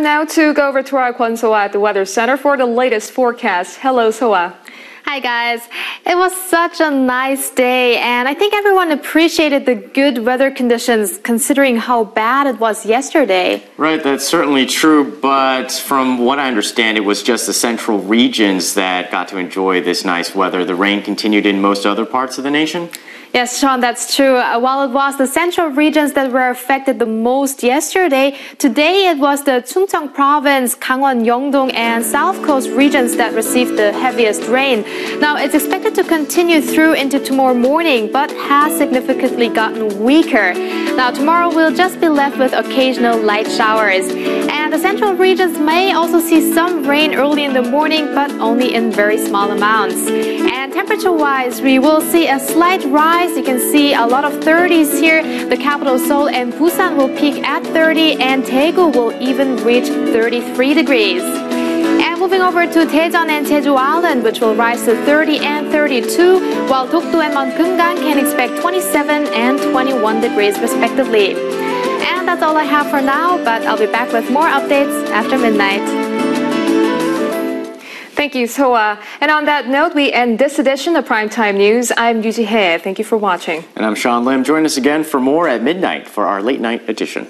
now to go over to our Kwon Soa at the Weather Center for the latest forecast. Hello, Soa. Hi guys, it was such a nice day and I think everyone appreciated the good weather conditions considering how bad it was yesterday. Right, that's certainly true, but from what I understand, it was just the central regions that got to enjoy this nice weather. The rain continued in most other parts of the nation. Yes, Sean, that's true. While it was the central regions that were affected the most yesterday, today it was the Chungcheong province, Gangwon, Yeongdong, and South Coast regions that received the heaviest rain. Now, it's expected to continue through into tomorrow morning, but has significantly gotten weaker. Now, tomorrow we'll just be left with occasional light showers. And the central regions may also see some rain early in the morning, but only in very small amounts. And temperature-wise, we will see a slight rise. You can see a lot of 30s here. The capital Seoul and Busan will peak at 30 and Daegu will even reach 33 degrees. And moving over to Daejeon and Jeju Island, which will rise to 30 and 32, while Dokdo and Mount Gumgang can expect 27 and 21 degrees respectively. And that's all I have for now, but I'll be back with more updates after midnight. Thank you, Soa. And on that note, we end this edition of Primetime News. I'm Yoo Ji-hye. Thank you for watching. And I'm Sean Lim. Join us again for more at midnight for our late night edition.